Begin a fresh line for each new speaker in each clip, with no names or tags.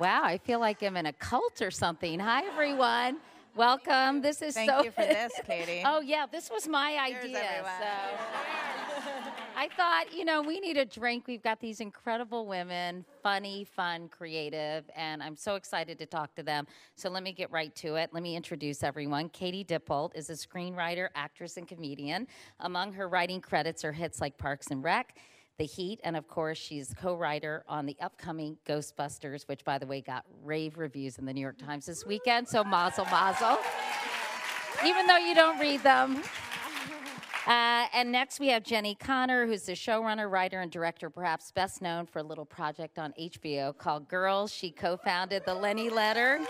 Wow, I feel like I'm in a cult or something. Hi, everyone. Welcome. This is
Thank you for this, Katie.
Oh, yeah, this was my idea. I thought, you know, we need a drink. We've got these incredible women, funny, fun, creative, and I'm so excited to talk to them. So let me get right to it. Let me introduce everyone. Katie Dippold is a screenwriter, actress, and comedian. Among her writing credits are hits like Parks and Rec, The Heat, and of course, she's co-writer on the upcoming Ghostbusters, which, by the way, got rave reviews in the New York Times this weekend, so mazel mazel, even though you don't read them. And next we have Jenni Konner, who's the showrunner, writer, and director, perhaps best known for a little project on HBO called Girls. She co-founded the Lenny Letter,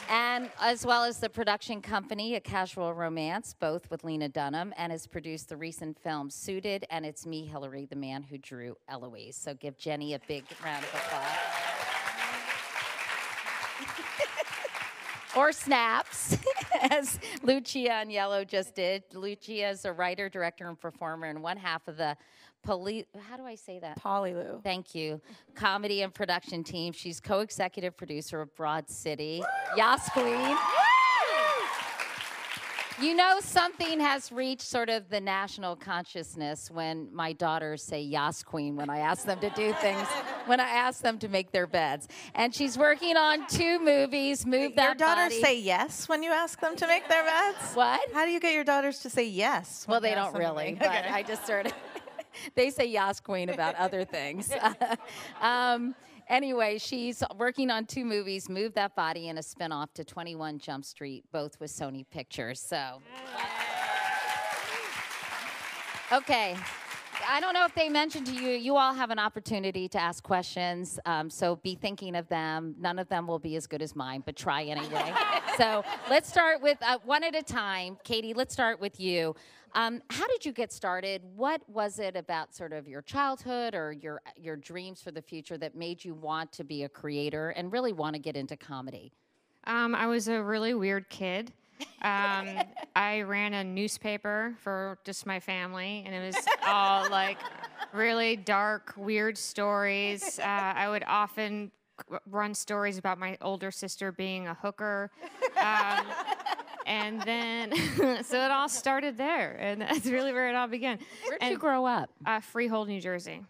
and as well as the production company, A Casual Romance, both with Lena Dunham, and has produced the recent film Suited, and It's Me, Hillary, the Man Who Drew Eloise. So give Jenni a big round of applause. Or snaps, as Lucia Aniello just did. Lucia is a writer, director, and performer, and one half of the how do I say that?
Polyloo.
Thank you. Comedy and production team. She's co-executive producer of Broad City. Yas Queen. You know, something has reached sort of the national consciousness when my daughters say Yas Queen when I ask them to do things, when I ask them to make their beds. And she's working on 2 movies, Move That
Your daughters
Body.
say yes when you ask them to make their beds?
What?
How do you get your daughters to say yes?
Well, they don't really, but I just sort of, they say Yas Queen about other things. Anyway, she's working on 2 movies, Move That Body and a spinoff to 21 Jump Street, both with Sony Pictures. So, okay. I don't know if they mentioned to you, you all have an opportunity to ask questions, so be thinking of them. None of them will be as good as mine, but try anyway. So let's start with one at a time. Katie, let's start with you. How did you get started? What was it about sort of your childhood or your dreams for the future that made you want to be a creator and really want to get into comedy?
I was a really weird kid. I ran a newspaper for just my family, and it was all like really dark, weird stories. I would often run stories about my older sister being a hooker. And then, so it all started there, and that's really where it all began.
Where'd you grow up?
Freehold, New Jersey.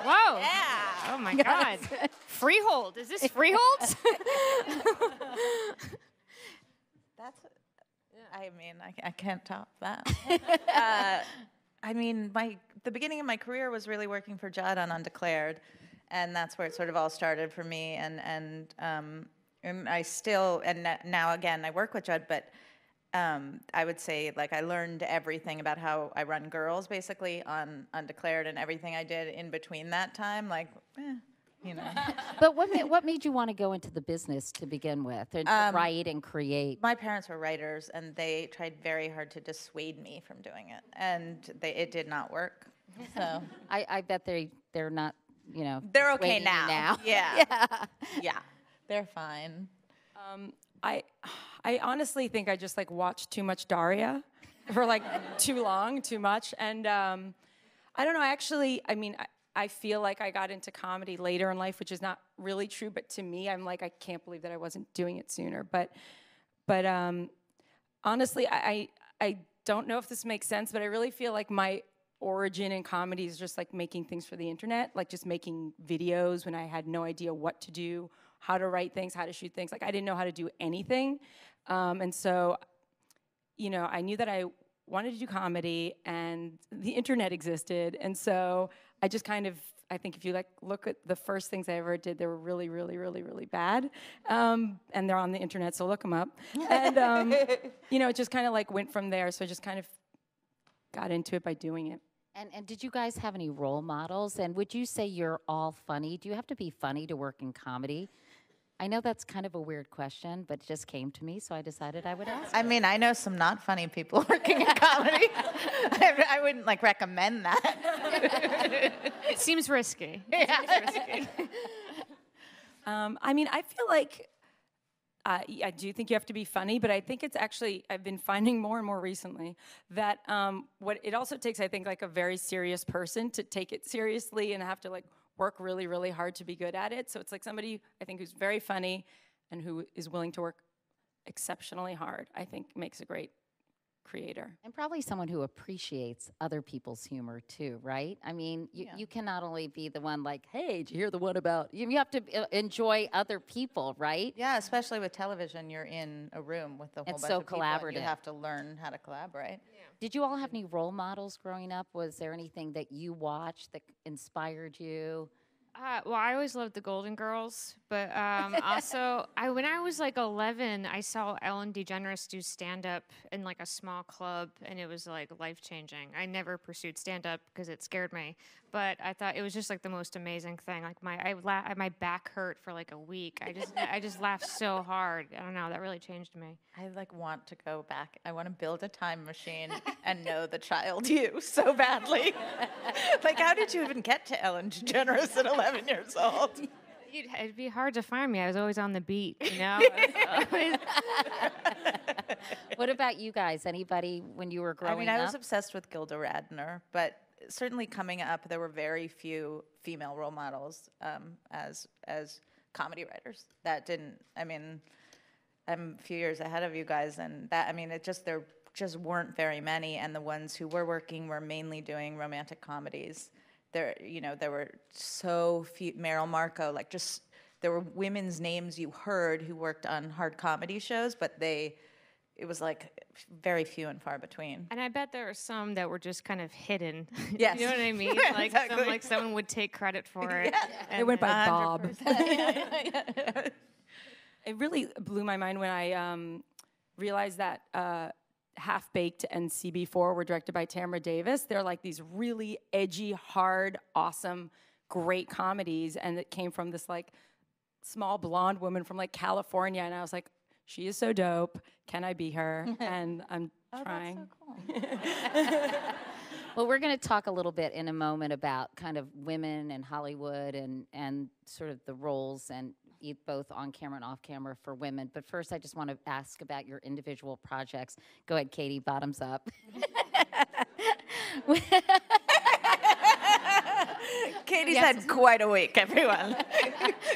Whoa.
Yeah.
Oh, my God. Freehold. Is this Freehold?
That's, I mean, I can't top that. I mean, the beginning of my career was really working for Judd on Undeclared, and that's where it sort of all started for me. And I still, and now again, I work with Judd, but I would say, like, I learned everything about how I run Girls, basically, on Undeclared, and everything I did in between that time, like, you know.
But what made you want to go into the business to begin with, and to write and create?
My parents were writers, and they tried very hard to dissuade me from doing it, and it did not work. So
I bet they're not, you know.
they're okay
dissuading you
now.
Yeah.
Yeah, they're fine.
I honestly think I just like watched too much Daria for like too long, too much. And I don't know, I feel like I got into comedy later in life, which is not really true, but to me, I'm like, I can't believe that I wasn't doing it sooner. But honestly, I don't know if this makes sense, but I really feel like my origin in comedy is just like making things for the internet, like just making videos when I had no idea what to do, how to write things, how to shoot things. Like I didn't know how to do anything. And so, you know, I knew that I wanted to do comedy and the internet existed. And so I just kind of, I think if you like look at the first things I ever did, they were really, really, really, really bad. And they're on the internet, so look them up. And, you know, it just kind of like went from there. So I just kind of got into it by doing it.
And did you guys have any role models? And would you say you're all funny? Do you have to be funny to work in comedy? I know that's kind of a weird question, but it just came to me, so I decided I would ask.
I mean, I know some not funny people working in comedy. I wouldn't like recommend that.
It seems risky.
Yeah.
It seems risky.
I mean, I feel like I do think you have to be funny, but I think it's actually, I've been finding more and more recently that what it also takes, I think, like a very serious person to take it seriously and have to like work really, really hard to be good at it. So it's like somebody, I think, who's very funny and who is willing to work exceptionally hard, I think makes a great creator.
And probably someone who appreciates other people's humor too, right? I mean, you can not only be the one like, hey, did you hear the one about, you have to enjoy other people, right?
Yeah, especially with television, you're in a room with a whole
It's
bunch
so
of people. And you
collaborative.
have to learn how to collaborate.
Did you all have any role models growing up? Was there anything that you watched that inspired you?
Well, I always loved the Golden Girls, but also, when I was like 11, I saw Ellen DeGeneres do stand-up in like a small club, and it was like life-changing. I never pursued stand-up because it scared me, but I thought it was just like the most amazing thing. Like my back hurt for like a week. I just laughed so hard. I don't know, that really changed me.
I like want to go back. I want to build a time machine and know the child you so badly. Like, how did you even get to Ellen DeGeneres at 11 years old?
It'd be hard to find me. I was always on the beat, you know?
What about you guys? Anybody when you were growing up?
I mean, I was obsessed with Gilda Radner, but certainly coming up, there were very few female role models as comedy writers. That didn't, I mean, I'm a few years ahead of you guys, and that, I mean, there just weren't very many, and the ones who were working were mainly doing romantic comedies. There were so few, Meryl Marco, like just, there were women's names you heard who worked on hard comedy shows, but it was like very few and far between.
And I bet there are some that were just kind of hidden.
Yes.
You know what I mean?
Yeah,
Like,
exactly.
someone would take credit for it.
It went by Bob.
100%.
It really blew my mind when I realized that Half Baked and CB4 were directed by Tamra Davis. They're like these really edgy, hard, awesome, great comedies, and it came from this like small blonde woman from like California, and I was like, she is so dope. Can I be her? And I'm trying.
That's so cool.
Well, we're going to talk a little bit in a moment about kind of women and Hollywood and sort of the roles and both on camera and off camera for women. But first, I just want to ask about your individual projects. Go ahead, Katie, bottoms up.
Katie's had quite a week, everyone.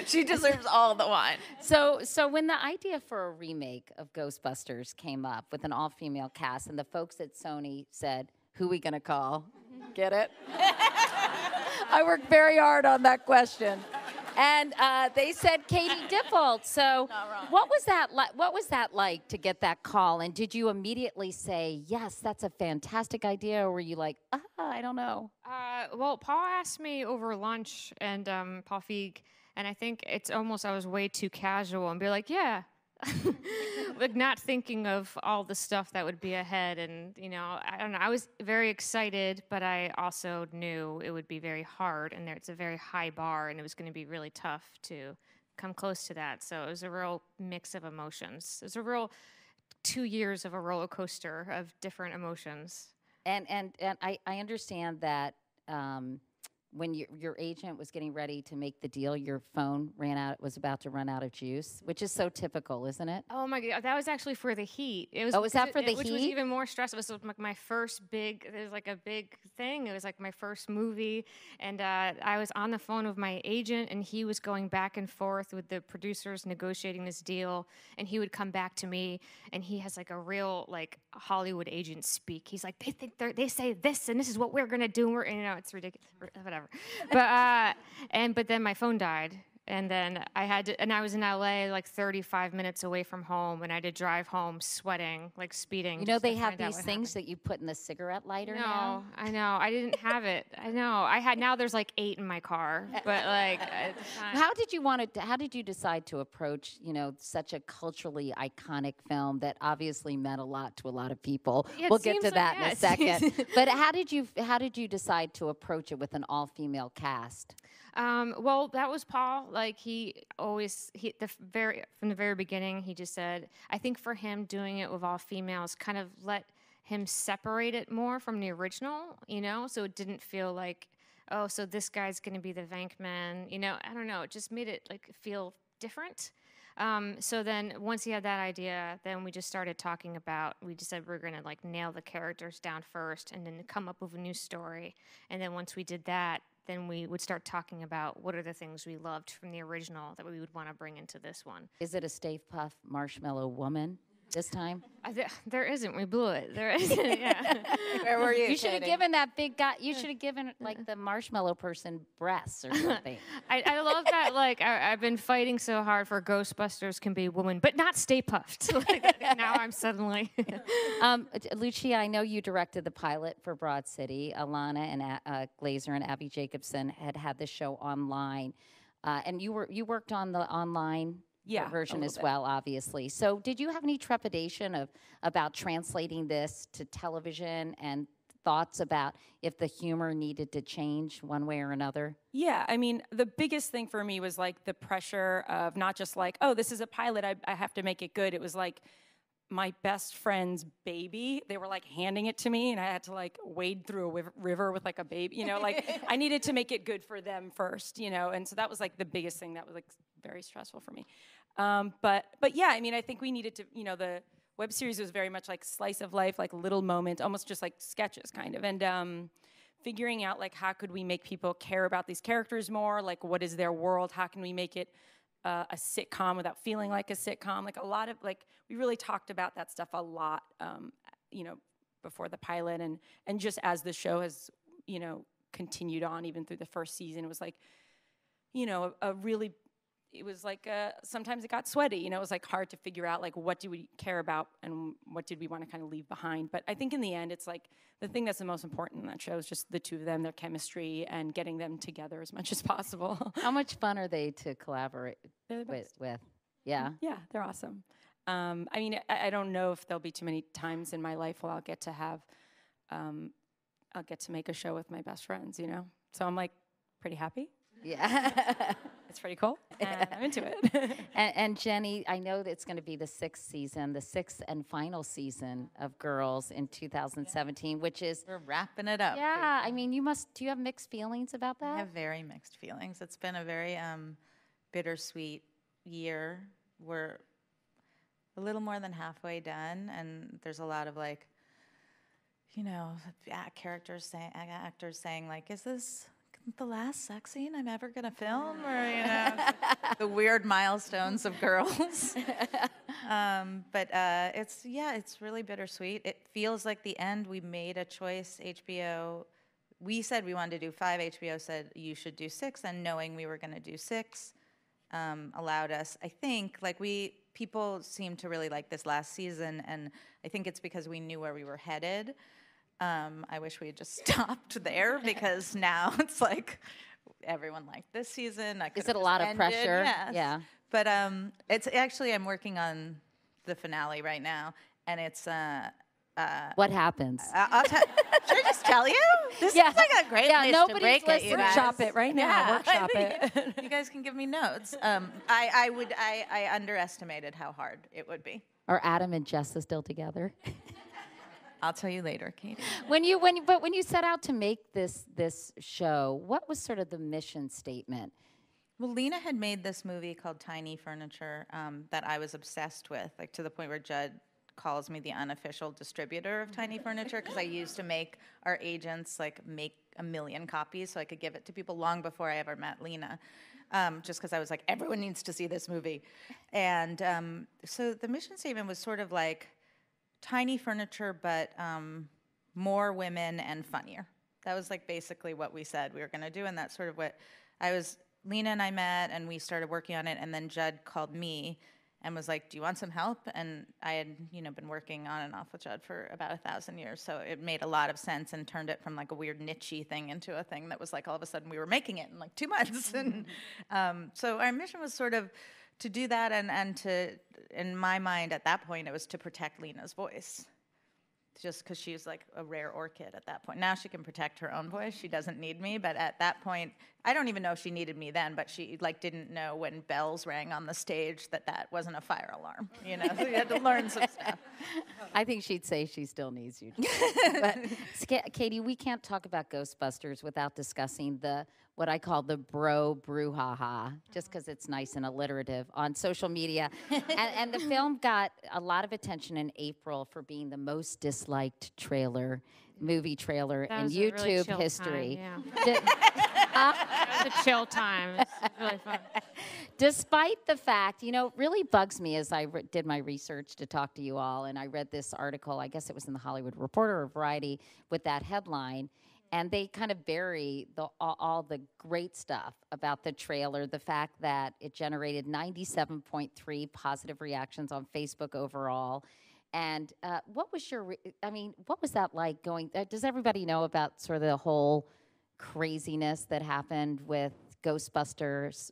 She deserves all the wine.
So when the idea for a remake of Ghostbusters came up with an all-female cast, and the folks at Sony said, who we gonna call? Get it? I worked very hard on that question. And they said Katie Dippold. So what was that like? What was that like to get that call? And did you immediately say, yes, that's a fantastic idea? Or were you like, I don't know?
Well, Paul asked me over lunch, and Paul Feig, and I think it's almost I was way too casual and be like, yeah. Like not thinking of all the stuff that would be ahead, and I don't know. I was very excited, but I also knew it would be very hard, and it's a very high bar, and it was going to be really tough to come close to that. So it was a real mix of emotions. It was a real 2 years of a roller coaster of different emotions.
And I understand that when your agent was getting ready to make the deal, your phone was about to run out of juice, which is so typical, isn't it?
Oh my God, that was actually for The Heat. It was.
Oh, was that for The
Which was
Heat?
even more stressful. It was like my first big. It was like a big thing. It was like my first movie, and I was on the phone with my agent, and he was going back and forth with the producers negotiating this deal, and he would come back to me, and he has like a real like Hollywood agent speak. He's like, they say this, and this is what we're gonna do. It's ridiculous, whatever. But then my phone died, and then I was in LA like 35 minutes away from home, and I had to drive home sweating, like speeding.
You know they have these things that you put in the cigarette lighter now?
I know. I didn't have it. I know. Now there's like 8 in my car, but like.
How did you decide to approach, such a culturally iconic film that obviously meant a lot to a lot of people?
Yeah,
we'll get to that in a second.
yes.
But how did you decide to approach it with an all-female cast?
Well, that was Paul. Like from the very beginning, he just said, I think for him doing it with all females kind of let him separate it more from the original, so it didn't feel like, oh, so this guy's going to be the Vankman, I don't know. It just made it like feel different. So then once he had that idea, then we just started talking about, we just said we're going to like nail the characters down first and then come up with a new story. And then once we did that, then we would start talking about what are the things we loved from the original that we would want to bring into this one.
Is it a Stay Puft Marshmallow Woman this time?
There isn't. We blew it. There isn't. Yeah.
Where were you?
You should have given that big guy. You should have given like the marshmallow person breasts or something.
I love that. Like I've been fighting so hard for Ghostbusters can be a woman, but not Stay Puft. Like, now I'm suddenly.
Lucia, I know you directed the pilot for Broad City. Alana and Glazer and Abby Jacobson had the show online, and you worked on the online version as well, obviously. So did you have any trepidation about translating this to television and thoughts about if the humor needed to change one way or another?
Yeah, I mean, the biggest thing for me was like the pressure of not just like, oh, this is a pilot, I have to make it good. It was like my best friend's baby. They were like handing it to me and I had to like wade through a river with like a baby, you know, like I needed to make it good for them first, you know, and so that was like the biggest thing that was like very stressful for me. But yeah, I mean, I think we needed to, you know, the web series was very much like slice of life, like little moments, almost just like sketches kind of. And figuring out like how could we make people care about these characters more? Like what is their world? How can we make it a sitcom without feeling like a sitcom? Like a lot of like, we really talked about that stuff a lot, you know, before the pilot and just as the show has, you know, continued on even through the first season, it was like, you know, it was like sometimes it got sweaty, you know, it was like hard to figure out like what do we care about and what did we want to kind of leave behind. But I think in the end, it's like the thing that's the most important in that show is just the two of them, their chemistry and getting them together as much as possible.
How much fun are they to collaborate with? Yeah.
Yeah, they're awesome. I mean, I don't know if there'll be too many times in my life where I'll get to make a show with my best friends, you know? So I'm like pretty happy.
Yeah.
It's pretty cool, and I'm into it.
and Jenni, I know that it's going to be the sixth and final season of Girls in 2017, which is...
We're wrapping it up.
Yeah, I mean, do you have mixed feelings about that?
I have very mixed feelings. It's been a very bittersweet year. We're a little more than halfway done, and there's a lot of like, you know, actors saying like, is this the last sex scene I'm ever gonna film, or you know, the weird milestones of Girls. But it's really bittersweet. It feels like the end. We made a choice. HBO, we said we wanted to do 5. HBO said you should do 6, and knowing we were gonna do 6 allowed us. I think like people seem to really like this last season, and I think it's because we knew where we were headed. I wish we had just stopped there because now it's like everyone liked this season.
Is it a lot of pressure?
Yes.
Yeah.
But it's actually, I'm working on the finale right now, and it's
what happens?
Should I just tell you? This
Yeah.
is like a great place to break it, you guys.
Workshop it right now.
Yeah.
Workshop it.
You guys can give me notes. I underestimated how hard it would be.
Are Adam and Jessa still together?
I'll tell you later, Katie.
When you set out to make this show, what was sort of the mission statement?
Well, Lena had made this movie called Tiny Furniture that I was obsessed with, like to the point where Judd calls me the unofficial distributor of Tiny Furniture because I used to make our agents like make 1 million copies so I could give it to people long before I ever met Lena. Just because I was like, everyone needs to see this movie. And so the mission statement was sort of like Tiny Furniture, but more women and funnier. That was like basically what we said we were going to do, and that's sort of what Lena and I met, and we started working on it, and then Judd called me and was like, do you want some help? And I had, you know, been working on and off with Judd for about 1,000 years, so it made a lot of sense and turned it from like a weird niche-y thing into a thing that was like all of a sudden we were making it in like 2 months. And so our mission was sort of to do that and to, in my mind at that point, it was to protect Lena's voice. Just because she's like a rare orchid at that point. Now she can protect her own voice. She doesn't need me. But at that point, I don't even know if she needed me then, but she like didn't know when bells rang on the stage that wasn't a fire alarm. You know, so you had to learn some stuff.
I think she'd say she still needs you. But Katie, we can't talk about Ghostbusters without discussing what I call the bro brouhaha, just because it's nice and alliterative on social media. and the film got a lot of attention in April for being the most disliked movie trailer in YouTube history.
Time, yeah. It was a chill time. It's really fun.
Despite the fact, really bugs me as I did my research to talk to you all, and I read this article, I guess it was in the Hollywood Reporter or Variety, with that headline, and they kind of bury all the great stuff about the trailer, the fact that it generated 97.3 positive reactions on Facebook overall. And what was what was that like going, does everybody know about sort of the whole craziness that happened with Ghostbusters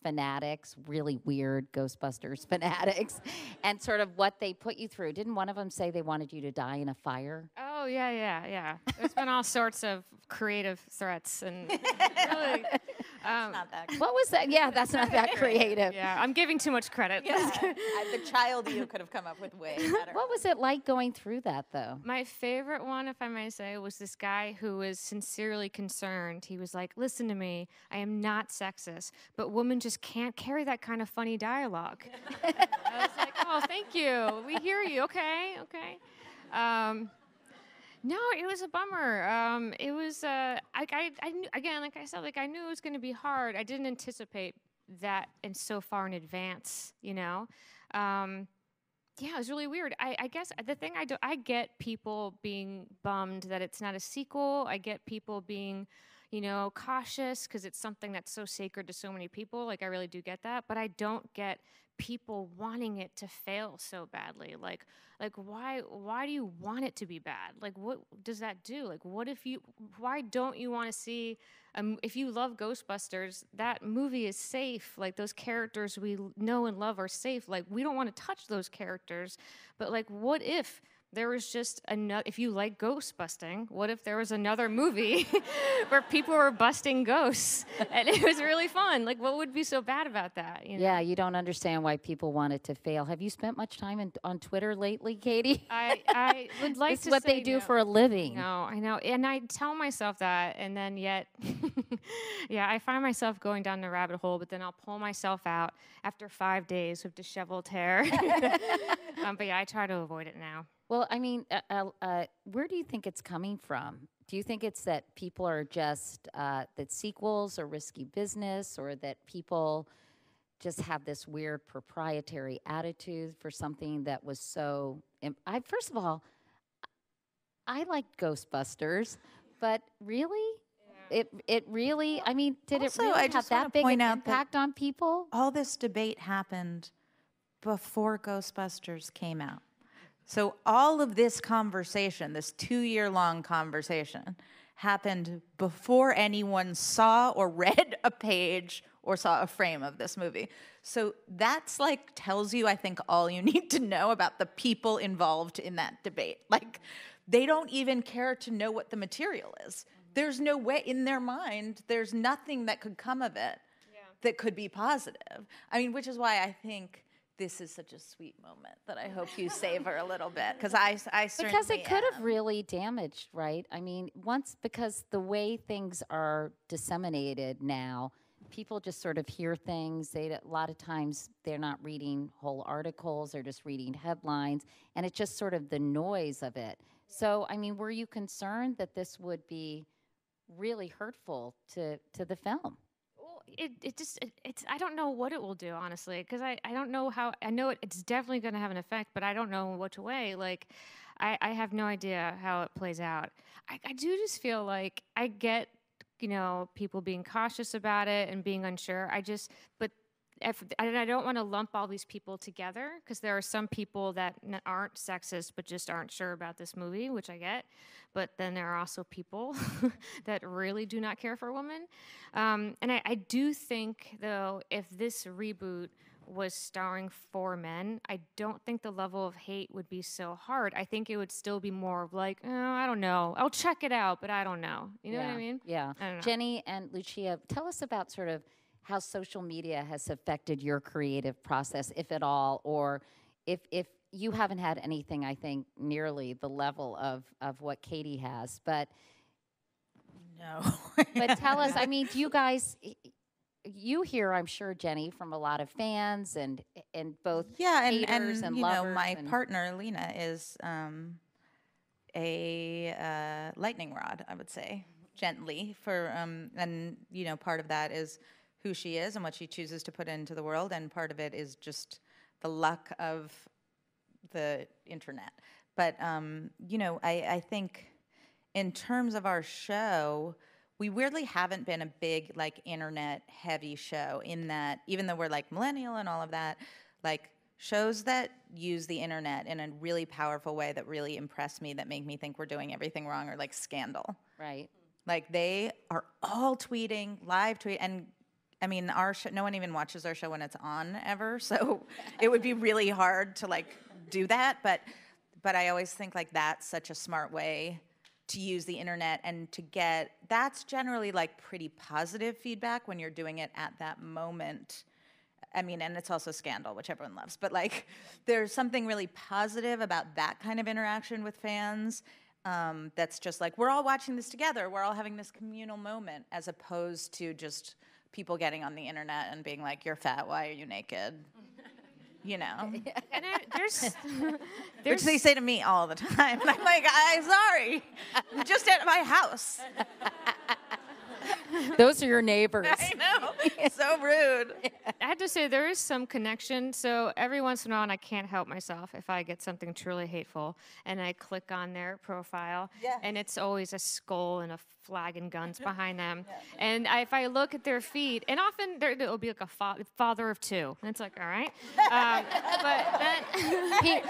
fanatics, really weird Ghostbusters fanatics, and sort of what they put you through? Didn't one of them say they wanted you to die in a fire?
Oh, yeah. There's been all sorts of creative threats and really.
Not that.
What was that? Yeah, that's not that creative.
Yeah, I'm giving too much credit.
Yeah. The child you could have come up with way better.
What was it like going through that, though?
My favorite one, if I may say, was this guy who was sincerely concerned. He was like, listen to me, I am not sexist, but women just can't carry that kind of funny dialogue. I was like, oh, thank you. We hear you. Okay. No, it was a bummer. It was, I knew, again, like I said, I knew it was going to be hard. I didn't anticipate that and so far in advance, Yeah, it was really weird. I guess the thing I get people being bummed that it's not a sequel. I get people being, cautious because it's something that's so sacred to so many people. I really do get that. But I don't get people wanting it to fail so badly. Like why do you want it to be bad? What does that do? Why don't you want to see, if you love Ghostbusters, that movie is safe. Those characters we know and love are safe. We don't want to touch those characters. But what if there was just another, if you like ghost busting, what if there was another movie where people were busting ghosts and it was really fun? What would be so bad about that?
Yeah, you don't understand why people want it to fail. Have you spent much time on Twitter lately, Katie?
I would like to say
what they do for a living.
No, I know. And I tell myself that, and then yet, yeah, I find myself going down the rabbit hole, but then I'll pull myself out after 5 days with disheveled hair. But yeah, I try to avoid it now.
Well, where do you think it's coming from? Do you think it's that people are just, that sequels are risky business, or that people just have this weird proprietary attitude for something that was so... First of all, I liked Ghostbusters, but really? Yeah. It really... did
Also,
it really have that big an impact on people?
All this debate happened before Ghostbusters came out. So all of this conversation, this 2-year-long conversation, happened before anyone saw or read a page or saw a frame of this movie. So that's tells you, I think, all you need to know about the people involved in that debate. They don't even care to know what the material is. There's no way, in their mind, there's nothing that could come of it that could be positive. Which is why I think this is such a sweet moment that I hope you savor a little bit, because I certainly
because it could have really damaged, right? Because the way things are disseminated now, people just sort of hear things. A lot of times they're not reading whole articles; they're just reading headlines, and it's just sort of the noise of it. So, were you concerned that this would be really hurtful to the film?
I don't know what it will do, honestly, because I don't know how. I know it's definitely going to have an effect, but I don't know which way. I have no idea how it plays out. I do just feel like I get, people being cautious about it and being unsure. I don't want to lump all these people together, because there are some people that aren't sexist but just aren't sure about this movie, which I get. But then there are also people that really do not care for women. And I do think, though, if this reboot was starring 4 men, I don't think the level of hate would be so hard. I think it would still be more of I don't know. I'll check it out, but I don't know. You know what I mean?
Yeah.
I don't know.
Jenni and Lucia, tell us about sort of how social media has affected your creative process, if at all, or if you haven't had anything, I think, nearly the level of what Katie has. But
no.
But tell us, do you guys, you hear, I'm sure, Jenni, from a lot of fans and both haters and lovers.
My partner, Lena, is a lightning rod, I would say, gently for, and part of that is who she is and what she chooses to put into the world, and part of it is just the luck of the internet. But I think in terms of our show, we weirdly haven't been a big like internet heavy show, in that even though we're like millennial and all of that, like shows that use the internet in a really powerful way that really impress me, that make me think we're doing everything wrong, or like Scandal.
Right.
Like they are all tweeting, live tweet, and I mean our show, no one even watches our show when it's on ever, so it would be really hard to like do that, but I always think like that's such a smart way to use the internet, and to get, that's generally like pretty positive feedback when you're doing it at that moment. I mean, and it's also Scandal, which everyone loves, but like there's something really positive about that kind of interaction with fans, that's just like, we're all watching this together, we're all having this communal moment, as opposed to just people getting on the internet and being like, you're fat, why are you naked? And
there's
which they say to me all the time. And I'm like, I'm sorry, I'm just at my house.
Those are your neighbors.
I know, so rude.
I have to say there is some connection. So every once in a while, and I can't help myself if I get something truly hateful, and I click on their profile, and it's always a skull and a flag and guns behind them. And if I look at their feed, and often it'll be like a father of two, and it's like, all right, but then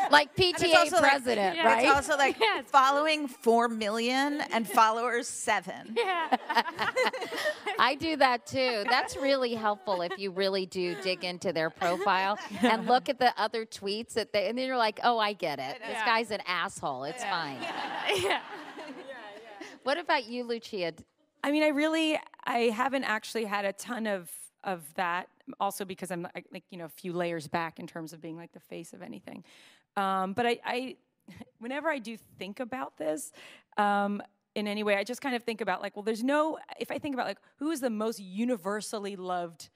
like PTA president,
like,
right?
It's also like following 4 million and followers 7.
Yeah.
I do that too. That's really helpful if you really do dig into their profile and look at the other tweets and then you're like, oh, I get it. This guy's an asshole. It's fine.
Yeah.
What about you, Lucia?
I mean, I haven't actually had a ton of that, also because I'm like, a few layers back in terms of being like the face of anything. But I whenever I do think about this, in any way, I just kind of think about like, well, if I think about like, who is the most universally loved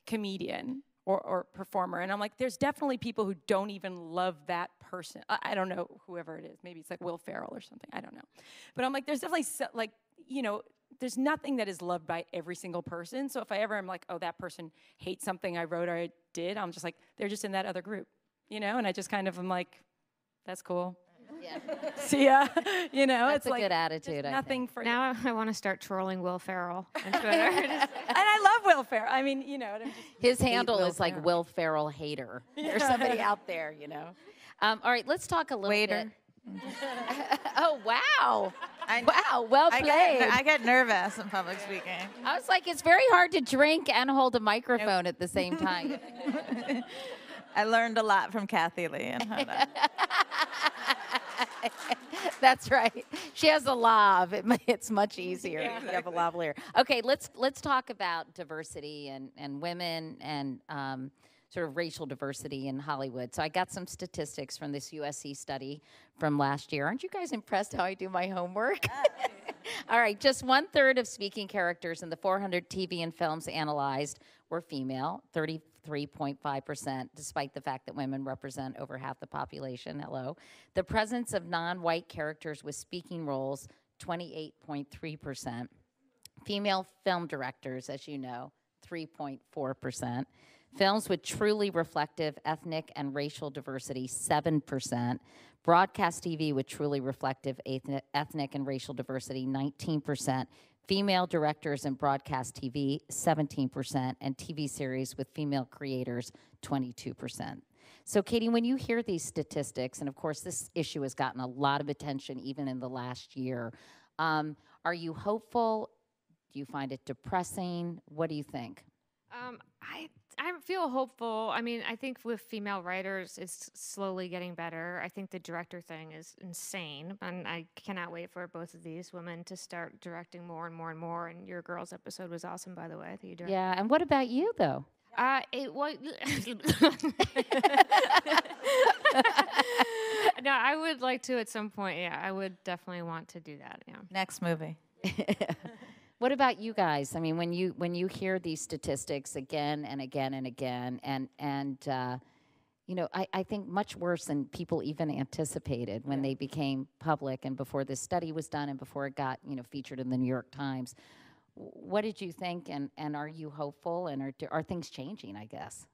comedian or performer, and I'm like, there's definitely people who don't even love that person. I don't know, whoever it is. Maybe it's like Will Ferrell or something. I don't know. But I'm like, there's definitely there's nothing that is loved by every single person. So if I ever am like, oh, that person hates something I wrote or I did, I'm just like, they're just in that other group, and I just kind of am like, that's cool.
Yeah.
See ya.
That's
it's
a
like
good attitude.
nothing for
Now I want to start trolling Will Ferrell on Twitter.
And I love Will Ferrell. I mean,
his handle is like Will Ferrell hater. There's somebody out there, All right, let's talk a little bit. Oh, wow. Well played.
I get nervous in public speaking.
I was like, it's very hard to drink and hold a microphone at the same time.
I learned a lot from Kathy Lee and how to.
That's right. She has a lav. It's much easier. Yeah. You have a lavalier. Okay, let's talk about diversity and women and sort of racial diversity in Hollywood. So I got some statistics from this USC study from last year. Aren't you guys impressed how I do my homework? All right, just 1/3 of speaking characters in the 400 TV and films analyzed were female, 33.5%, despite the fact that women represent over half the population. Hello. The presence of non-white characters with speaking roles, 28.3%. Female film directors, as you know, 3.4%. Films with truly reflective ethnic and racial diversity, 7%. Broadcast TV with truly reflective ethnic and racial diversity, 19%. Female directors in broadcast TV, 17%. And TV series with female creators, 22%. So, Katie, when you hear these statistics, and of course this issue has gotten a lot of attention even in the last year, are you hopeful? Do you find it depressing? What do you think?
I feel hopeful. I mean, I think with female writers, it's slowly getting better. I think the director thing is insane, and I cannot wait for both of these women to start directing more and more and more. And your girls episode was awesome, by the way. I think you directed.
Yeah, and what about you, though?
No, I would like to at some point. Yeah, I would definitely want to do that. Yeah.
Next movie.
What about you guys? I mean, when you hear these statistics again and again and again, and you know, I think much worse than people even anticipated when they became public and before this study was done and before it got, you know, featured in the New York Times. What did you think, and are you hopeful, and are things changing, I guess?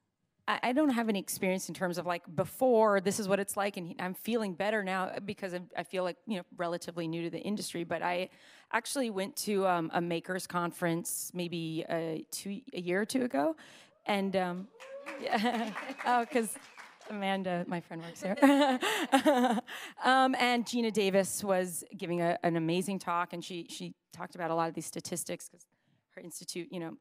I don't have any experience in terms of like before, this is what it's like, and I'm feeling better now because I feel like, you know, relatively new to the industry. But I actually went to a makers conference maybe a year or two ago, and because Amanda, my friend, works here. And Gina Davis was giving an amazing talk, and she talked about a lot of these statistics because her institute, you know,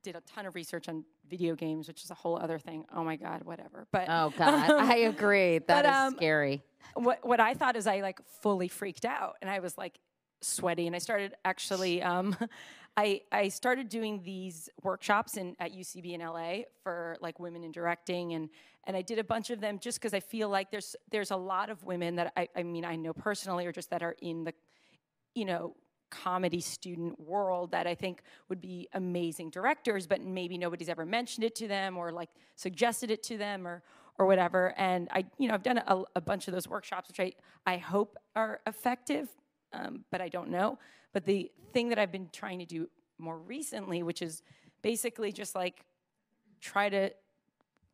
did a ton of research on video games, which is a whole other thing. Oh my God, whatever. But
oh God, I agree. That is scary.
What I thought is I like fully freaked out, and I was like sweaty, and I started actually. I started doing these workshops at UCB in LA for like women in directing, and I did a bunch of them just because I feel like there's a lot of women that I mean I know personally or just that are in the, you know, comedy student world that I think would be amazing directors, but maybe nobody's ever mentioned it to them or like suggested it to them or whatever. And I've done a bunch of those workshops, which I hope are effective, but I don't know. But the thing that I've been trying to do more recently, which is basically just like try to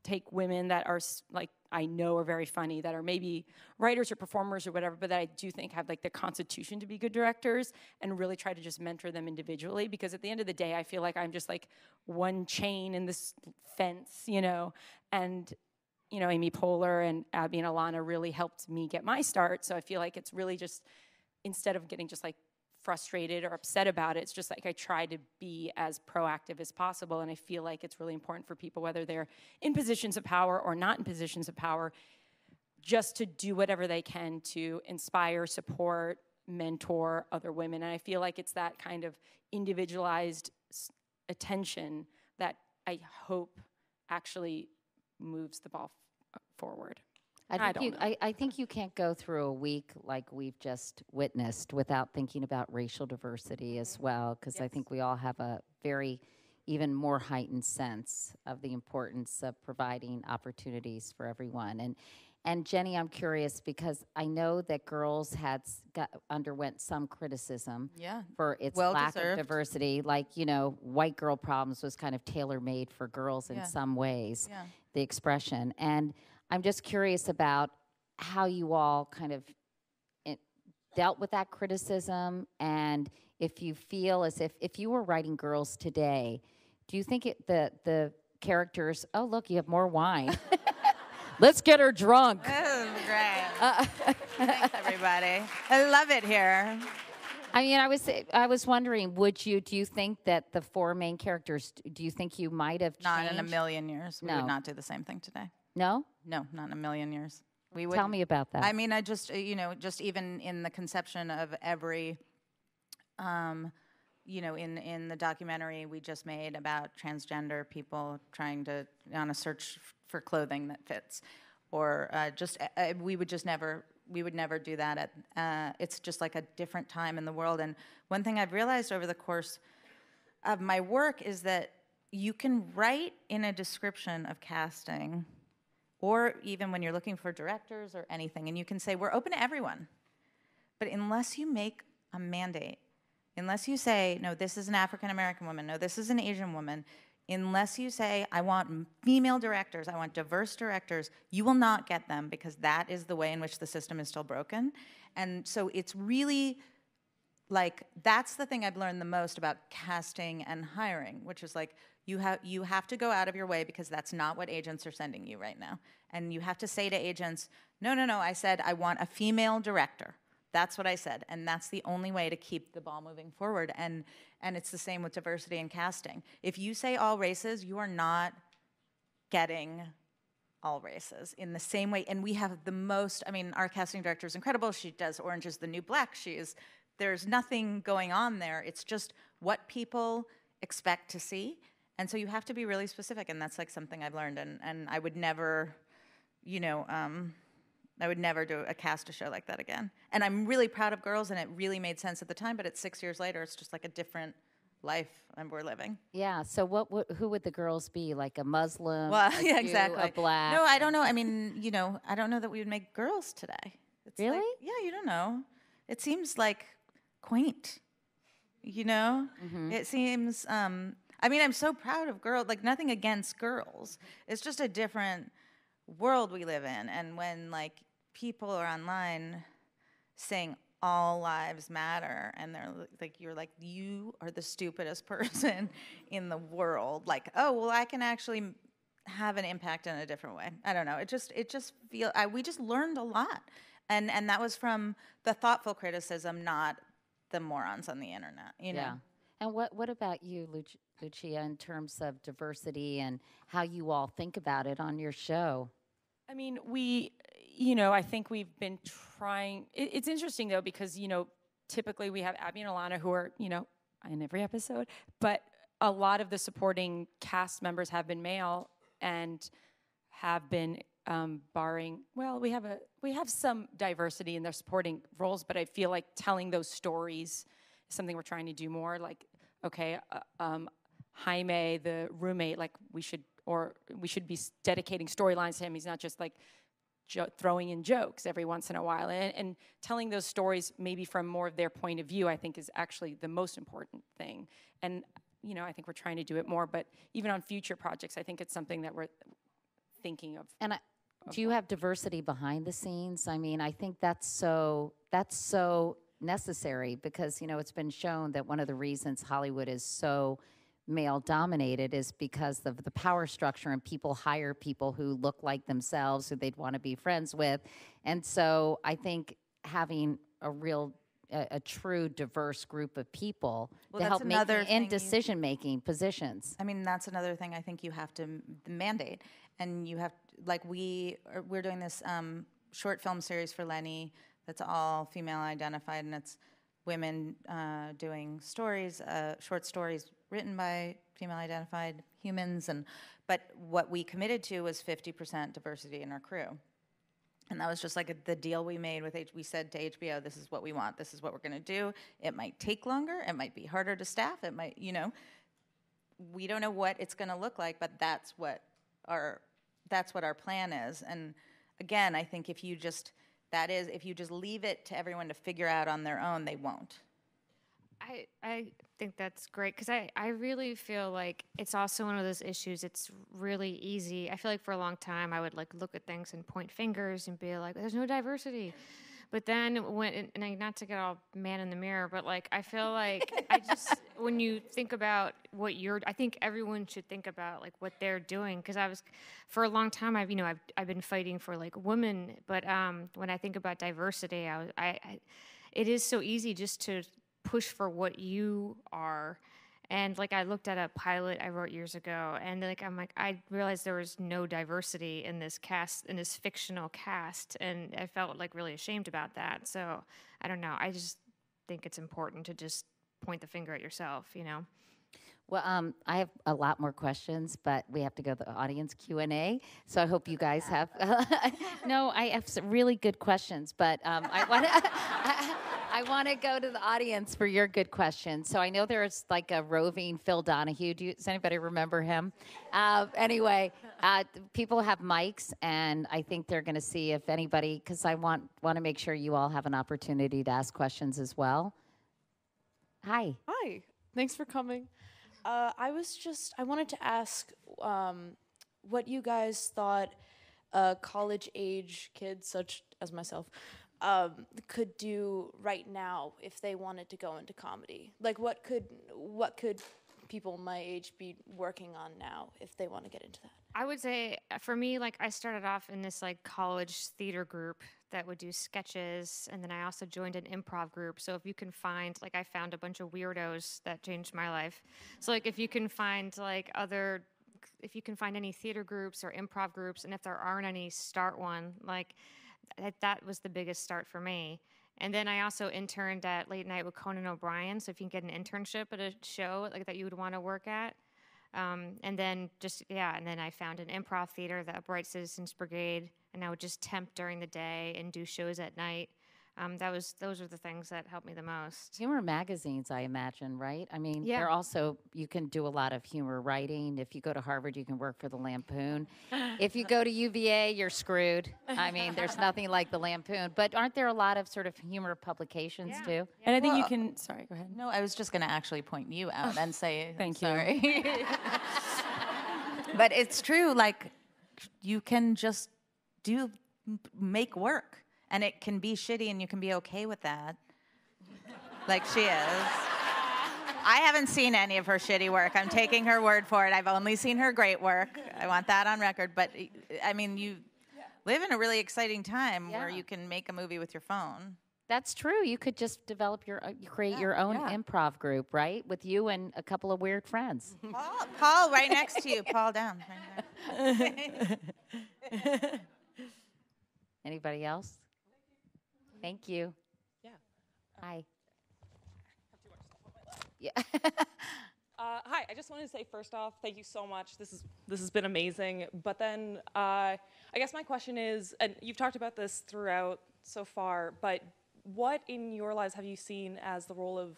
take women that are like I know are very funny, that are maybe writers or performers or whatever, but that I do think have like the constitution to be good directors, and really try to just mentor them individually, because at the end of the day, I feel like I'm just like one chain in this fence, you know, and you know, Amy Poehler and Abby and Alana really helped me get my start. So I feel like it's really just, instead of getting just like frustrated or upset about it, it's just like I try to be as proactive as possible. And I feel like it's really important for people, whether they're in positions of power or not in positions of power, just to do whatever they can to inspire, support, mentor other women. And I feel like it's that kind of individualized attention that I hope actually moves the ball forward.
I think you can't go through a week like we've just witnessed without thinking about racial diversity as well, because I think we all have a very even more heightened sense of the importance of providing opportunities for everyone. And Jenni, I'm curious because I know that Girls underwent some criticism for its lack of diversity. Like, you know, White Girl Problems was kind of tailor-made for girls in some ways, the expression. And I'm just curious about how you all kind of dealt with that criticism, and if you feel as if you were writing Girls today, do you think the characters, oh, look, you have more wine. Let's get her drunk.
This is great. Thanks, everybody. I love it here.
I mean, I was wondering, do you think that the four main characters, do you think you might have changed?
Not in a million years. We would not do the same thing today.
No?
No, not in a million years. We would.
Tell me about that.
I mean, I just, you know, just even in the conception of every, you know, in the documentary we just made about transgender people trying to, on a search for clothing that fits, or we would never do that. It's just like a different time in the world. And one thing I've realized over the course of my work is that you can write in a description of casting, or even when you're looking for directors or anything, and you can say, we're open to everyone. But unless you make a mandate, unless you say, no, this is an African-American woman, no, this is an Asian woman, unless you say, I want female directors, I want diverse directors, you will not get them, because that is the way in which the system is still broken. And so it's really, like, that's the thing I've learned the most about casting and hiring, which is like, you have to go out of your way, because that's not what agents are sending you right now. And you have to say to agents, no, I said I want a female director. That's what I said, and that's the only way to keep the ball moving forward. And it's the same with diversity in casting. If you say all races, you are not getting all races in the same way. And we have the most, I mean, our casting director is incredible. She does Orange is the New Black. There's nothing going on there. It's just what people expect to see. And so you have to be really specific, and that's like something I've learned. And I would never, you know, I would never do a show like that again. And I'm really proud of Girls, and it really made sense at the time, but it's 6 years later, it's just like a different life we're living.
Yeah. So who would the girls be? Like a Muslim?
Well,
a
yeah,
Jew,
exactly.
A black?
No, I don't know. I mean, you know, I don't know that we would make girls today. It's
Really?
Like, yeah, you don't know. It seems like quaint. You know, it seems. I mean, I'm so proud of girls. Like nothing against girls. It's just a different world we live in, and when like people are online saying all lives matter, and they're like, you're like, you are the stupidest person in the world. Like, oh well, I can actually have an impact in a different way. I don't know. It just we just learned a lot, and that was from the thoughtful criticism, not the morons on the internet. You know.
Yeah. And what about you, Lucia, in terms of diversity and how you all think about it on your show?
I mean, I think we've been trying. It's interesting, though, because, typically we have Abby and Alana who are, in every episode. But a lot of the supporting cast members have been male and have been barring. Well, we have some diversity in their supporting roles, but I feel like telling those stories is something we're trying to do more. Like, okay, Jaime, the roommate, like we should be dedicating storylines to him. He's not just like throwing in jokes every once in a while. And telling those stories maybe from more of their point of view, I think is actually the most important thing. And, I think we're trying to do it more. But even on future projects, I think it's something that we're thinking of.
And do you have diversity behind the scenes? I mean, I think that's so necessary because, it's been shown that one of the reasons Hollywood is so male-dominated is because of the power structure, and people hire people who look like themselves, who they'd want to be friends with. And so I think having a true diverse group of people to help make in decision-making positions.
I mean, that's another thing I think you have to mandate. And you have, like we're doing this short film series for Lenny that's all female identified, and it's women doing stories, short stories written by female identified humans. But what we committed to was 50% diversity in our crew. And that was just like the deal we made with we said to HBO, this is what we want, this is what we're going to do. It might take longer, it might be harder to staff, it might, we don't know what it's going to look like, but that's what our plan is. And again, I think if you just leave it to everyone to figure out on their own, they won't.
I think that's great because I really feel like it's also one of those issues. It's really easy. I feel like for a long time I would like look at things and point fingers and be like, "There's no diversity," but then and not to get all man in the mirror, but like I feel like when you think about I think everyone should think about like what they're doing because for a long time I've been fighting for like women, but when I think about diversity, it is so easy just to push for what you are. And like I looked at a pilot I wrote years ago, and I realized there was no diversity in this cast, in this fictional cast, and I felt like really ashamed about that. So I don't know. I just think it's important to just point the finger at yourself,
Well, I have a lot more questions, but we have to go to the audience Q&A. So I hope you guys have. No, I have some really good questions, but I want to go to the audience for your good questions. So I know there's like a roving Phil Donahue. Does anybody remember him? Anyway, people have mics, and I think they're going to see if anybody, because I want to make sure you all have an opportunity to ask questions as well. Hi.
Hi. Thanks for coming. I wanted to ask what you guys thought college-age kids, such as myself, could do right now if they wanted to go into comedy. Like, what could people my age be working on now if they want to get into that?
I would say for me, like I started off in this like college theater group that would do sketches, and then I also joined an improv group. So if you can find, like I found a bunch of weirdos that changed my life. So like if you can find any theater groups or improv groups, and if there aren't any, start one. Like that was the biggest start for me. And then I also interned at Late Night with Conan O'Brien. So if you can get an internship at a show like that you would want to work at. And then I found an improv theater, the Upright Citizens Brigade, and I would just temp during the day and do shows at night. Those are the things that helped me the most.
Humor magazines, I imagine, right? I mean,
Yeah.
they're also, you can do a lot of humor writing. If you go to Harvard, you can work for the Lampoon. If you go to UVA, you're screwed. I mean, there's nothing like the Lampoon. But aren't there a lot of sort of humor publications too?
And I think you can, sorry, go ahead.
No, I was just going to actually point you out and say,
Thank you.
sorry. But it's true, like, you can just make work. And it can be shitty and you can be okay with that. Like she is. I haven't seen any of her shitty work. I'm taking her word for it. I've only seen her great work. I want that on record. But, I mean, you live in a really exciting time where you can make a movie with your phone.
That's true. You could just develop create your own improv group, right? With you and a couple of weird friends.
Paul, right next to you. Paul, down. Right there.
Anybody else? Thank you.
Yeah.
Hi. Yeah.
Hi, I just wanted to say first off, thank you so much. This has been amazing. But then I guess my question is, and you've talked about this throughout so far, but what in your lives have you seen as the role of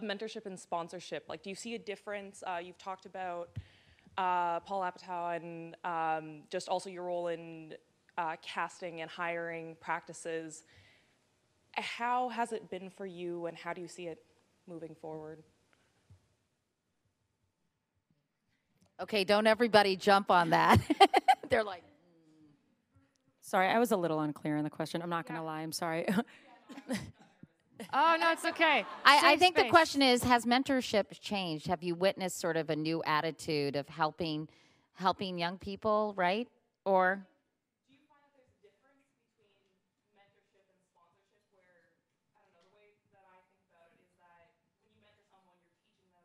mentorship and sponsorship? Like, do you see a difference? You've talked about Paul Apatow and just also your role in casting and hiring practices. How has it been for you, and how do you see it moving forward?
Okay, don't everybody jump on that. They're like,
Sorry, I was a little unclear in the question. I'm not going to lie. I'm sorry.
Oh, no, it's okay.
I
Safe
think the
space.
question is, has mentorship changed? Have you witnessed sort of a new attitude of helping young people, right? Or
Do you find that there's a difference between mentorship and sponsorship where, I don't know, the way that I think about it is that when you mentor someone, you're teaching them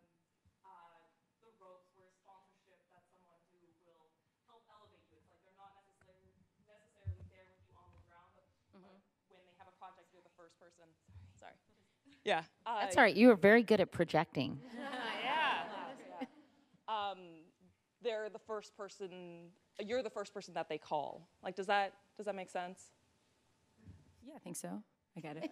the ropes, whereas sponsorship, that's someone who will help elevate you. It's like they're not necessarily there with you on the ground, but when they have a project, you're the first person. Sorry. Yeah.
that's all right. You were very good at projecting.
They're the first person. You're the first person that they call. Like, does that make sense?
Yeah, I think so. I get it.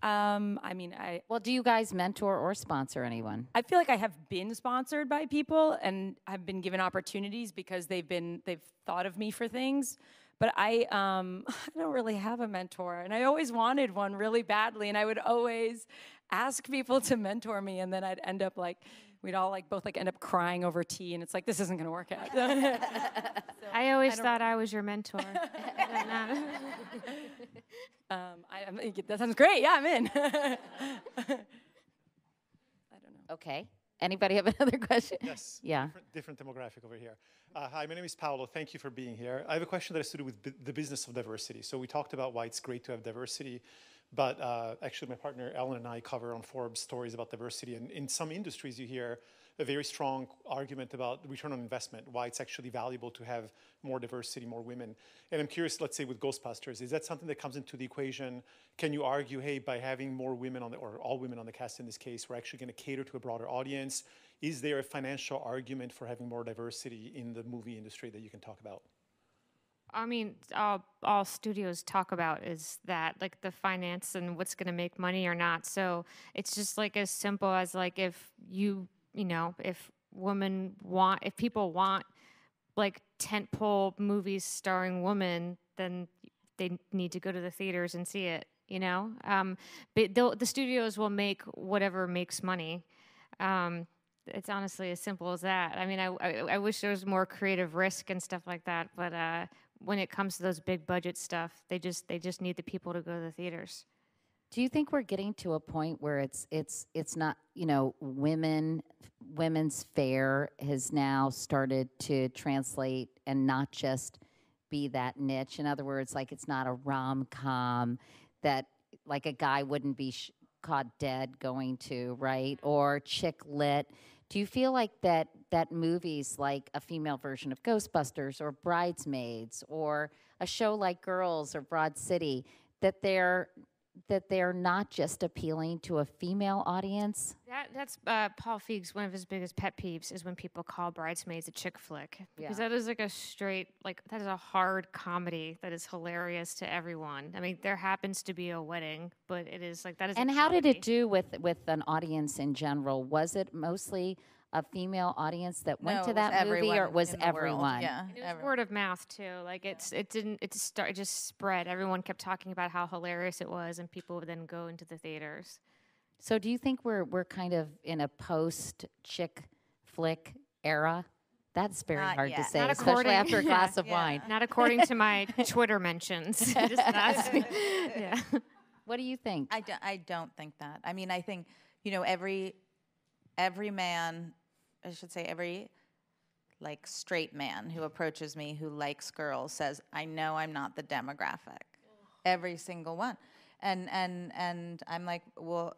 I mean,
Well, do you guys mentor or sponsor anyone?
I feel like I have been sponsored by people and I've been given opportunities because they've thought of me for things. But I don't really have a mentor, and I always wanted one really badly, and I would always ask people to mentor me, and then I'd end up like, we'd all like both like end up crying over tea, and it's like, this isn't gonna work out.
I always thought I was your mentor.
That sounds great. Yeah, I'm in. I don't know.
Okay. Anybody have another question?
Yes.
Yeah.
Different demographic over here. Hi, my name is Paolo. Thank you for being here. I have a question that has to do with the business of diversity. So we talked about why it's great to have diversity, but actually my partner Ellen and I cover on Forbes stories about diversity. And in some industries, you hear a very strong argument about return on investment, why it's actually valuable to have more diversity, more women. And I'm curious, let's say with Ghostbusters, is that something that comes into the equation? Can you argue, hey, by having more women or all women on the cast in this case, we're actually going to cater to a broader audience? Is there a financial argument for having more diversity in the movie industry that you can talk about?
I mean, all studios talk about is that, like, the finance and what's going to make money or not. So it's just like as simple as like if if people want like tentpole movies starring women, then they need to go to the theaters and see it. But the studios will make whatever makes money. It's honestly as simple as that. I mean, I wish there was more creative risk and stuff like that, but when it comes to those big budget stuff, they just need the people to go to the theaters.
Do you think we're getting to a point where it's not, women's fare has now started to translate and not just be that niche? In other words, like it's not a rom-com that like a guy wouldn't be caught dead going to, right? Or chick lit. Do you feel like that movies like a female version of Ghostbusters or Bridesmaids or a show like Girls or Broad City, that they're not just appealing to a female audience?
That's Paul Feig's, one of his biggest pet peeves is when people call Bridesmaids a chick flick. Because that is like a straight, like, that is a hard comedy that is hilarious to everyone. I mean, there happens to be a wedding, but it is like, that is
And
a
how did
comedy.
it do with an audience in general? Was it mostly a female audience that went
No,
to
it was
that movie, or
everyone
was
in the world.
everyone?
Yeah,
And it was word of mouth too. Like it just spread. Everyone kept talking about how hilarious it was, and people would then go into the theaters.
So do you think we're kind of in a post chick flick era? That's very
Not
hard to
yet.
say,
Not
especially
according-
after a glass of
Yeah.
wine.
Not according to my Twitter mentions. Just not. Yeah.
What do you think?
I don't think that. I mean, I think, you know, every man, I should say every like straight man who approaches me who likes girls says, I know I'm not the demographic. Every single one. And I'm like, well,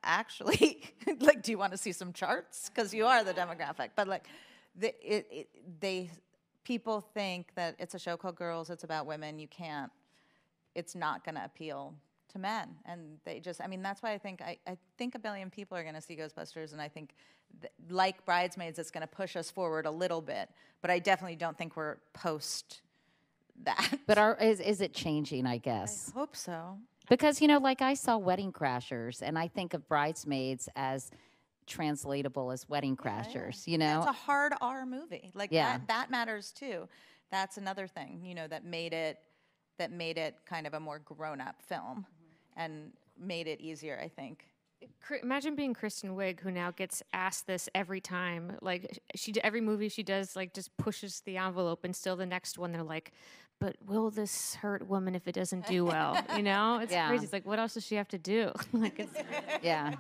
actually, like, do you want to see some charts? Because you are the demographic. But like, people think that it's a show called Girls, it's about women. You can't, it's not going to appeal to men. And they just, I mean, that's why I think a billion people are going to see Ghostbusters. And I think, like Bridesmaids, it's going to push us forward a little bit. But I definitely don't think we're post that.
But is it changing, I guess?
I hope so.
Because, you know, like I saw Wedding Crashers, and I think of Bridesmaids as translatable as Wedding Crashers, you know?
It's a hard R movie. Like, that matters too. That's another thing, you know, that made it kind of a more grown-up film and made it easier, I think.
Imagine being Kristen Wiig, who now gets asked this every time. Like every movie she does, like just pushes the envelope, and still the next one they're like, "But will this hurt women if it doesn't do well?" You know, it's crazy. It's like, what else does she have to do? Like, it's
Yeah.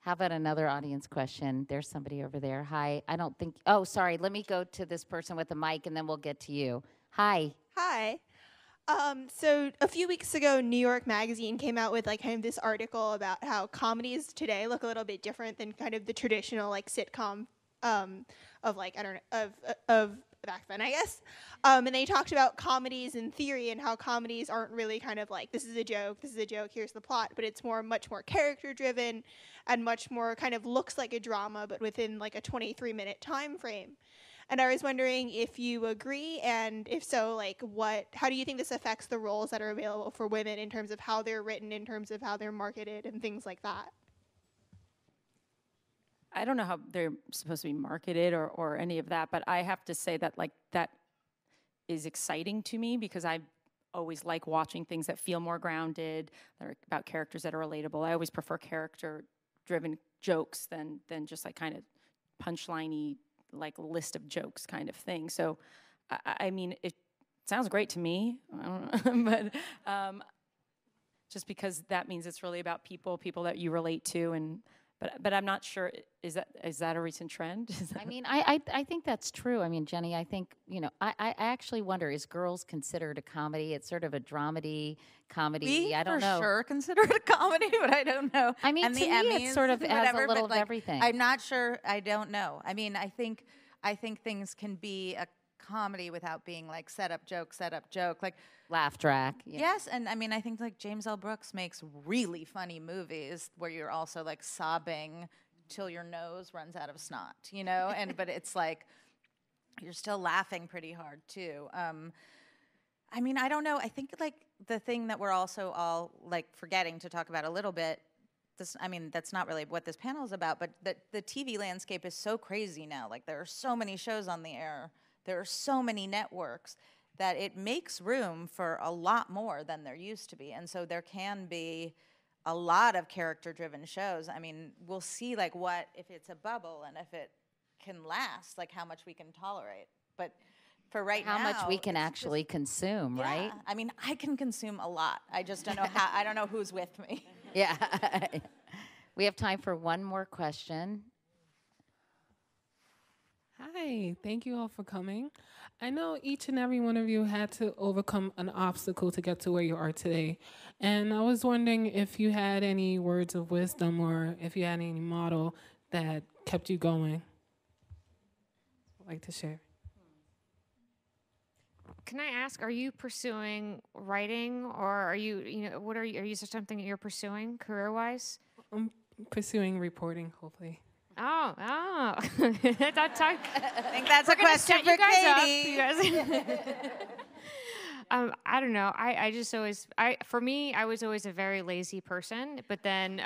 How about another audience question? There's somebody over there. Hi. I don't think. Oh, sorry. Let me go to this person with the mic, and then we'll get to you. Hi.
Hi. So a few weeks ago, New York Magazine came out with like kind of this article about how comedies today look a little bit different than kind of the traditional like sitcom of like I don't know of back then, I guess. And they talked about comedies in theory and how comedies aren't really kind of like this is a joke, here's the plot, but it's much more character driven and much more kind of looks like a drama, but within like a 23-minute time frame. And I was wondering if you agree, and if so, like how do you think this affects the roles that are available for women in terms of how they're written, in terms of how they're marketed, and things like that?
I don't know how they're supposed to be marketed or any of that, but I have to say that like that is exciting to me because I always like watching things that feel more grounded, that are about characters that are relatable. I always prefer character-driven jokes than just like kind of punchline-y like list of jokes kind of thing. So, I mean, it sounds great to me. I don't know, but just because that means it's really about people that you relate to, and but I'm not sure. Is that a recent trend?
I mean, I think that's true. I mean, Jenny, I think, you know, I actually wonder, is Girls considered a comedy? It's sort of a dramedy comedy. I don't know.
For sure consider it a comedy, but I don't know.
I mean,
and
to
the
me,
Emmys,
it sort of has
whatever,
a little
but,
of
like,
everything.
I'm not sure. I don't know. I mean, I think things can be a comedy without being like set up joke. Like,
Laugh track. Yeah.
yes, and I mean, I think like James L. Brooks makes really funny movies where you're also like sobbing till your nose runs out of snot, you know? But it's like you're still laughing pretty hard too. I mean, I don't know. I think like the thing that we're also all like forgetting to talk about a little bit, that's not really what this panel is about, but the TV landscape is so crazy now. Like there are so many shows on the air. There are so many networks that it makes room for a lot more than there used to be. And so there can be a lot of character-driven shows. I mean, we'll see like if it's a bubble and if it can last, like how much we can tolerate. But for right now,
how much we can actually consume,
yeah.
right?
I mean, I can consume a lot. I just don't know how. I don't know who's with me.
Yeah. We have time for one more question.
Hi, thank you all for coming. I know each and every one of you had to overcome an obstacle to get to where you are today. And I was wondering if you had any words of wisdom or if you had any model that kept you going. I'd like to share.
Can I ask, are you pursuing writing, or are you something that you're pursuing career-wise?
pursuing reporting, hopefully.
Oh.
I think that's a question for Katie.
I don't know. I just always, for me, I was always a very lazy person. But then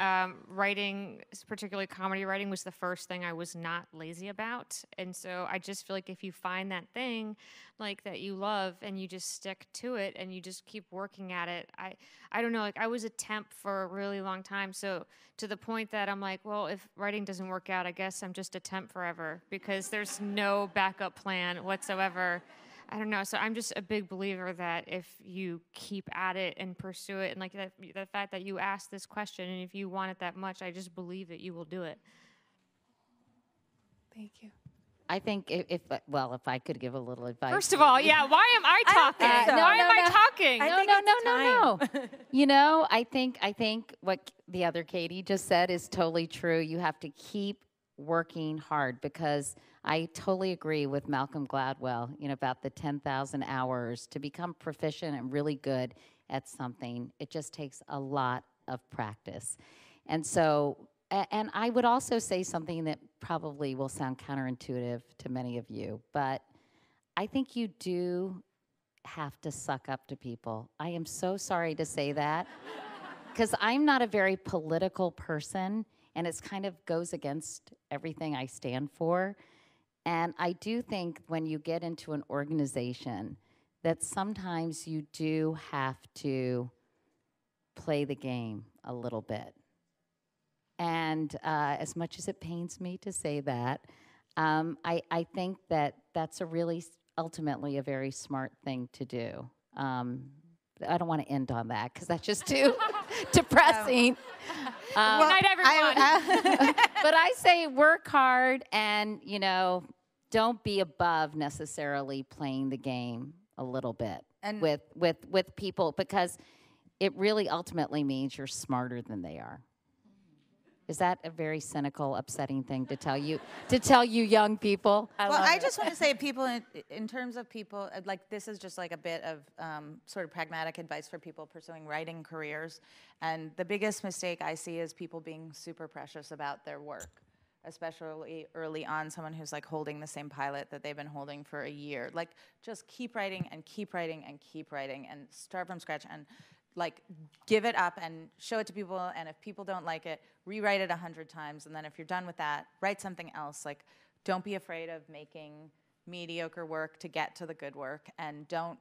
writing, particularly comedy writing, was the first thing I was not lazy about. And so I just feel like if you find that thing, like that you love, and you just stick to it, and you just keep working at it, I don't know. Like I was a temp for a really long time. So to the point that I'm like, well, if writing doesn't work out, I guess I'm just a temp forever because there's no backup plan whatsoever. I don't know. So I'm just a big believer that if you keep at it and pursue it, and like the fact that you asked this question, and if you want it that much, I just believe that you will do it.
Thank you.
I think if I could give a little advice.
First of all, yeah, why am I talking? Why am I talking?
No. You know, I think what the other Katie just said is totally true. You have to keep working hard, because I totally agree with Malcolm Gladwell, about the 10,000 hours to become proficient and really good at something. It just takes a lot of practice. And so, and I would also say something that probably will sound counterintuitive to many of you, but I think you do have to suck up to people. I am so sorry to say that, because I'm not a very political person, and it's kind of goes against everything I stand for. And I do think when you get into an organization that sometimes you do have to play the game a little bit. And as much as it pains me to say that, I think that that's ultimately a very smart thing to do. I don't want to end on that because that's just too depressing.
Good night, everyone.
But I say work hard and, don't be above necessarily playing the game a little bit and with people, because it really ultimately means you're smarter than they are. Is that a very cynical, upsetting thing to tell you young people?
I just want to say, people, in terms of people, like this is just like a bit of sort of pragmatic advice for people pursuing writing careers. And the biggest mistake I see is people being super precious about their work, especially early on, someone who's like holding the same pilot that they've been holding for a year. Like just keep writing and keep writing and keep writing and start from scratch and like give it up and show it to people, and if people don't like it, rewrite it 100 times, and then if you're done with that, write something else. Like, don't be afraid of making mediocre work to get to the good work, and don't,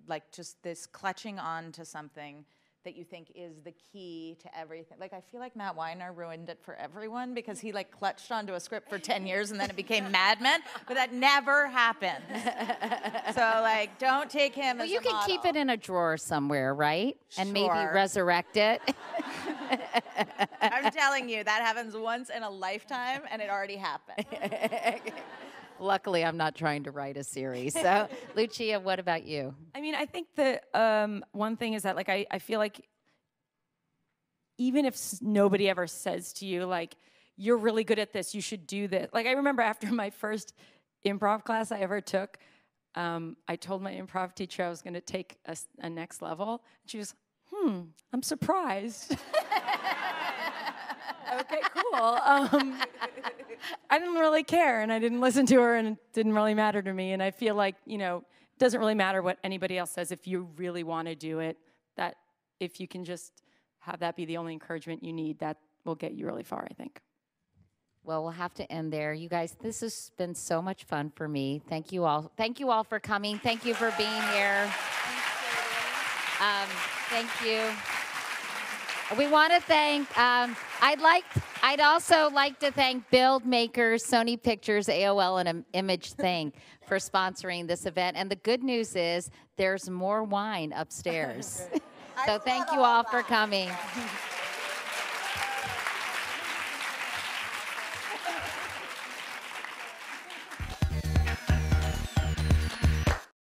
like, just this clutching on to something that you think is the key to everything. Like, I feel like Matt Weiner ruined it for everyone because he, like, clutched onto a script for 10 years and then it became Mad Men, but that never happened. So, like, don't take him as a model.
You can keep it in a drawer somewhere, right? And maybe
Sure.
resurrect it.
I'm telling you, that happens once in a lifetime, and it already happened.
Luckily, I'm not trying to write a series. So, Lucia, what about you?
I mean, I think the one thing is that, like, I feel like even if nobody ever says to you, like, you're really good at this, you should do this. Like, I remember after my first improv class I ever took, I told my improv teacher I was going to take a next level. And she was, I'm surprised. Okay, cool. I didn't really care, and I didn't listen to her, and it didn't really matter to me. And I feel like, it doesn't really matter what anybody else says if you really want to do it. That if you can just have that be the only encouragement you need, that will get you really far, I think.
Well, we'll have to end there. You guys, this has been so much fun for me. Thank you all. Thank you all for coming. Thank you for being here. Thank you. We want to thank, I'd also like to thank Build makers, Sony Pictures, AOL, and Image Think for sponsoring this event. And the good news is there's more wine upstairs. So thank you all for coming.